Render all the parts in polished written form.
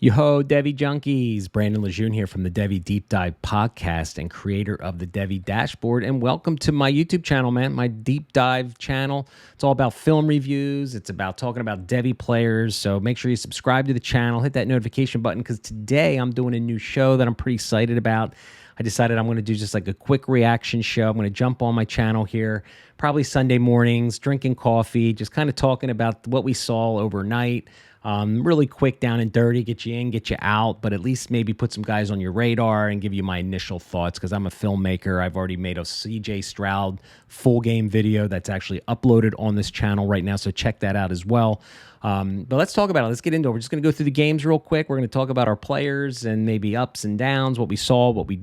Yo, Devy Junkies. Brandon Lejeune here from the Devy Deep Dive podcast and creator of the Devy Dashboard. And welcome to my YouTube channel, man, my deep dive channel. It's all about film reviews. It's about talking about Devy players. So make sure you subscribe to the channel, hit that notification button, because today I'm doing a new show that I'm pretty excited about. I decided I'm going to do just like a quick reaction show. I'm going to jump on my channel here, probably Sunday mornings, drinking coffee, just kind of talking about what we saw overnight. Really quick, down and dirty, get you in, get you out, but at least maybe put some guys on your radar and give you my initial thoughts, because I'm a filmmaker. I've already made a CJ Stroud full game video that's actually uploaded on this channel right now, so check that out as well. But let's talk about it. Let's get into it. We're just going to go through the games real quick. We're going to talk about our players and maybe ups and downs, what we saw, what we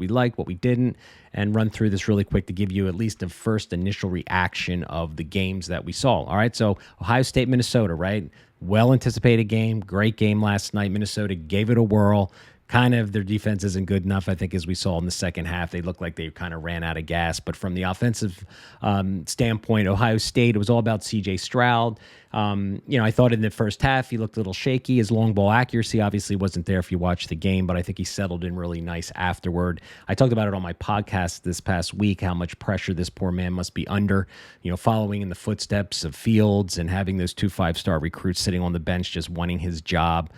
liked, what we didn't, and run through this really quick to give you at least a first initial reaction of the games that we saw. All right, so Ohio State, Minnesota, right? Well-anticipated game, great game last night. Minnesota gave it a whirl. Kind of their defense isn't good enough, I think, as we saw in the second half. They looked like they kind of ran out of gas. But from the offensive standpoint, Ohio State, it was all about C.J. Stroud. I thought in the first half he looked a little shaky. His long ball accuracy obviously wasn't there if you watched the game, but I think he settled in really nice afterward. I talked about it on my podcast this past week, how much pressure this poor man must be under, following in the footsteps of Fields and having those 2 5-star recruits sitting on the bench just wanting his job.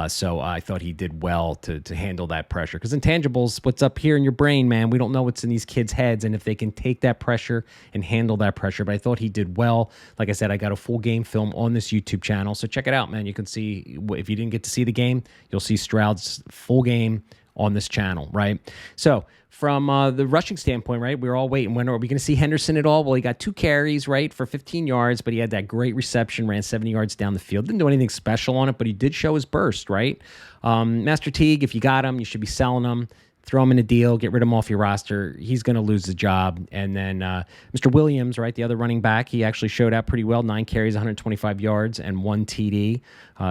So I thought he did well to handle that pressure, because intangibles, what's up here in your brain, man, we don't know what's in these kids' heads, and if they can take that pressure and handle that pressure. But I thought he did well. Like I said, I got a full game film on this YouTube channel, so check it out, man. You can see, if you didn't get to see the game, you'll see Stroud's full game on this channel, right? So from the rushing standpoint, right, we were all waiting. When are we going to see Henderson at all? Well, he got 2 carries, right, for 15 yards, but he had that great reception, ran 70 yards down the field. Didn't do anything special on it, but he did show his burst, right? Master Teague, if you got him, you should be selling him. Throw him in a deal, get rid of him off your roster. He's going to lose the job. And then Mr. Williams, right, the other running back, he actually showed out pretty well. 9 carries, 125 yards, and 1 TD.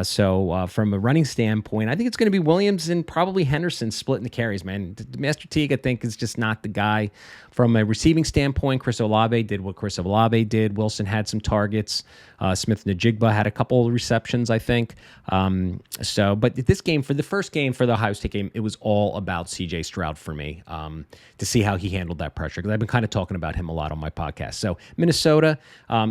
So from a running standpoint, I think it's going to be Williams and probably Henderson splitting the carries, man. Master Teague, I think, is just not the guy. From a receiving standpoint, Chris Olave did what Chris Olave did. Wilson had some targets. Smith-Njigba had a couple of receptions, I think. But this game, for the first game, for the Ohio State game, it was all about C.J. Stroud for me, to see how he handled that pressure, because I've been kind of talking about him a lot on my podcast. So Minnesota,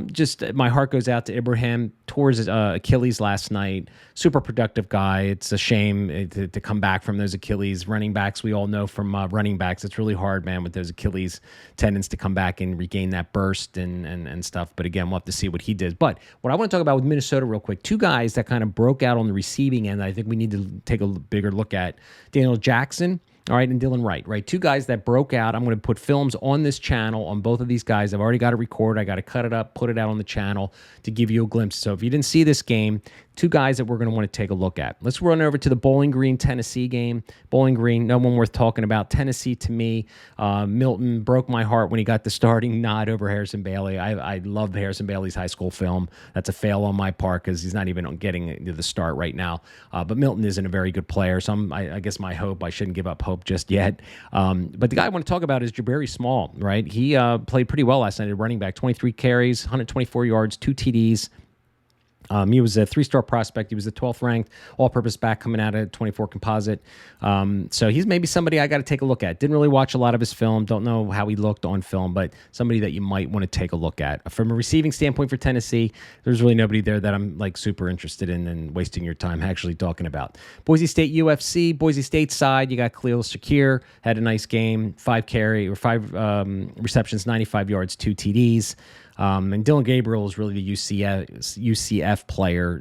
just my heart goes out to Ibrahim. Tore his Achilles last night. Super productive guy. It's a shame to come back from those Achilles. Running backs, we all know from running backs, it's really hard, man, with those Achilles tendons to come back and regain that burst and stuff. But again, we'll have to see what he did. But what I want to talk about with Minnesota real quick, 2 guys that kind of broke out on the receiving end that I think we need to take a bigger look at. Daniel Jackson, all right, and Dylan Wright, right? 2 guys that broke out. I'm going to put films on this channel on both of these guys. I've already got to record. I got to cut it up, put it out on the channel to give you a glimpse. So if you didn't see this game, 2 guys that we're going to want to take a look at. Let's run over to the Bowling Green, Tennessee game. Bowling Green, no one worth talking about. Tennessee, to me, Milton broke my heart when he got the starting nod over Harrison Bailey. I love Harrison Bailey's high school film. That's a fail on my part, because he's not even getting the start right now. But Milton isn't a very good player, so I guess my hope, I shouldn't give up hope just yet. But the guy I want to talk about is Jabari Small, right? He played pretty well last night at running back. 23 carries, 124 yards, 2 TDs. He was a 3-star prospect. He was the 12th ranked all-purpose back coming out of 24 composite. So he's maybe somebody I got to take a look at. Didn't really watch a lot of his film. Don't know how he looked on film, but somebody that you might want to take a look at. From a receiving standpoint for Tennessee, there's really nobody there that I'm like super interested in and wasting your time actually talking about. Boise State UFC, Boise State side, you got Khalil Shakir, had a nice game, 5 receptions, 95 yards, 2 TDs. And Dylan Gabriel is really the UCF player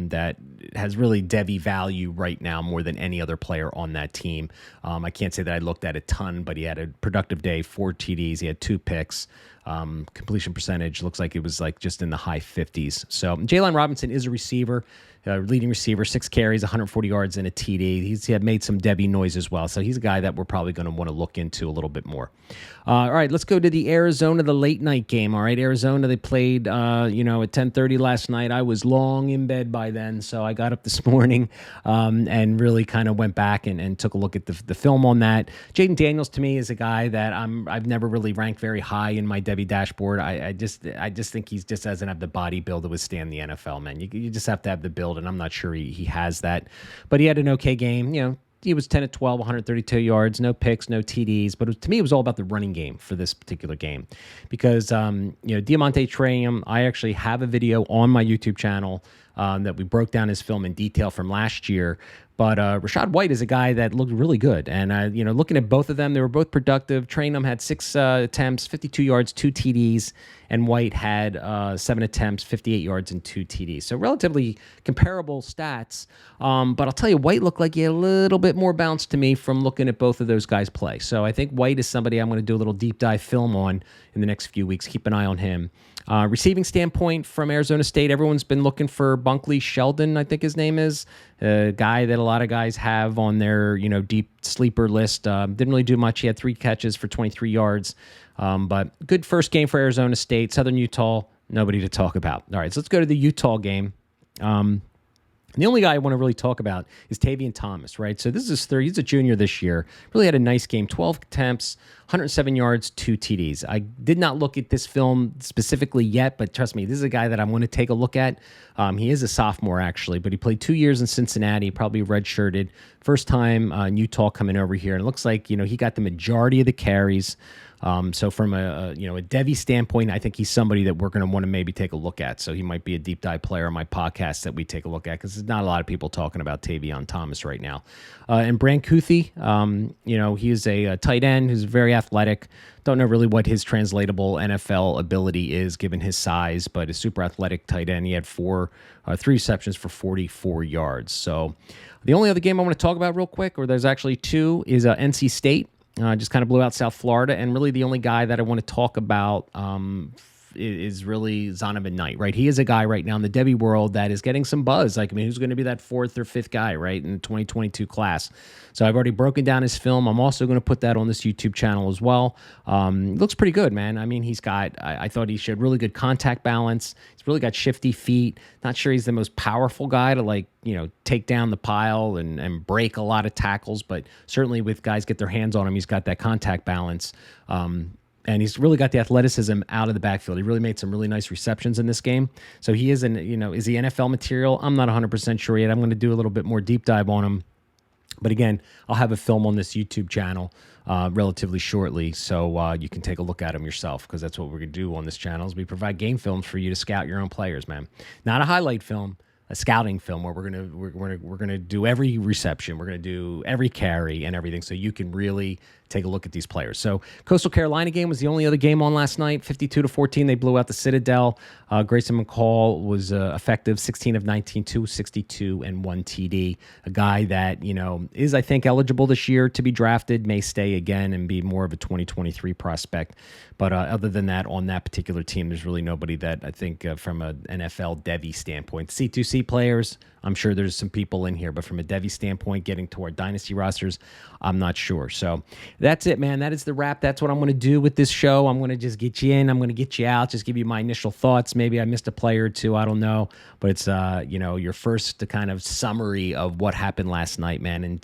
that has really Devy value right now more than any other player on that team. I can't say that I looked at a ton, but he had a productive day, 4 TDs. He had 2 picks. Completion percentage looks like it was like just in the high 50s. So Jalen Robinson is a receiver. Leading receiver, 6 carries, 140 yards, and a TD. He had made some Devy noise as well, so he's a guy that we're probably going to want to look into a little bit more. All right, let's go to the late night game. All right, Arizona, they played, at 10:30 last night. I was long in bed by then, so I got up this morning and really kind of went back and took a look at the film on that. Jayden Daniels, to me, is a guy that I've never really ranked very high in my Devy Devy dashboard. I just think he just doesn't have the body build to withstand the NFL, man. You just have to have the build, and I'm not sure he has that. But he had an okay game. He was 10 of 12, 132 yards, no picks, no TDs. But to me, it was all about the running game for this particular game because, Diamante Traynham, I actually have a video on my YouTube channel that we broke down his film in detail from last year. But Rachaad White is a guy that looked really good. And, looking at both of them, they were both productive. Traynham had 6 attempts, 52 yards, 2 TDs. And White had 7 attempts, 58 yards, and 2 TDs. So relatively comparable stats. But I'll tell you, White looked like he had a little bit more bounce to me from looking at both of those guys play. So I think White is somebody I'm going to do a little deep dive film on in the next few weeks. Keep an eye on him. Receiving standpoint from Arizona State, everyone's been looking for Bunkley Sheldon, I think his name is, a guy that a lot of guys have on their deep sleeper list. Didn't really do much. He had 3 catches for 23 yards, but good first game for Arizona State. Southern Utah, nobody to talk about. All right, so let's go to the Utah game. And the only guy I want to really talk about is Tavian Thomas, right? So this is his third. He's a junior this year. Really had a nice game, 12 attempts, 107 yards, 2 TDs. I did not look at this film specifically yet, but trust me, this is a guy that I'm going to take a look at. He is a sophomore, actually, but he played 2 years in Cincinnati, probably redshirted. First time in Utah coming over here. And it looks like, he got the majority of the carries. So from a Devy standpoint, I think he's somebody that we're going to want to maybe take a look at. So he might be a deep dive player on my podcast that we take a look at because there's not a lot of people talking about Tavian Thomas right now. And Brancuthi, he is a tight end who's very athletic. Don't know really what his translatable NFL ability is given his size, but a super athletic tight end. He had 3 receptions for 44 yards. So the only other game I want to talk about real quick, or there's actually 2, is NC State. Just kind of blew out South Florida, and really the only guy that I want to talk about is really Zonovan Knight, right? He is a guy right now in the Devy world that is getting some buzz. Who's going to be that 4th or 5th guy, right, in the 2022 class? So I've already broken down his film. I'm also going to put that on this YouTube channel as well. Looks pretty good, man. He's got, I thought he showed really good contact balance. He's really got shifty feet. Not sure he's the most powerful guy to take down the pile and break a lot of tackles, but certainly with guys get their hands on him, he's got that contact balance. And he's really got the athleticism out of the backfield. He really made some really nice receptions in this game. So he is is he NFL material? I'm not 100% sure yet. I'm going to do a little bit more deep dive on him. But again, I'll have a film on this YouTube channel relatively shortly, so you can take a look at him yourself, because that's what we're going to do on this channel is we provide game films for you to scout your own players, man. Not a highlight film, a scouting film where we're gonna do every reception, we're gonna do every carry and everything, so you can really take a look at these players. So Coastal Carolina game was the only other game on last night. 52-14, they blew out the Citadel. Grayson McCall was effective, 16 of 19, 262 and 1 TD. A guy that is, I think, eligible this year to be drafted, may stay again and be more of a 2023 prospect. But other than that, on that particular team, there's really nobody that I think from an NFL Devy standpoint. C2C players, I'm sure there's some people in here, but from a Devy standpoint, getting to our dynasty rosters, I'm not sure. So that's it, man. That is the wrap. That's what I'm going to do with this show. I'm going to just get you in. I'm going to get you out, just give you my initial thoughts. Maybe I missed a player or two. I don't know. But it's, your first kind of summary of what happened last night, man. And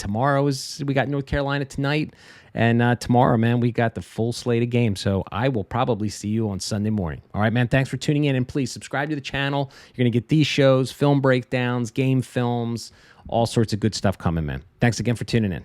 we got North Carolina tonight. And tomorrow, man, we got the full slate of games. So I will probably see you on Sunday morning. All right, man, thanks for tuning in. And please subscribe to the channel. You're going to get these shows, film breakdowns, game films, all sorts of good stuff coming, man. Thanks again for tuning in.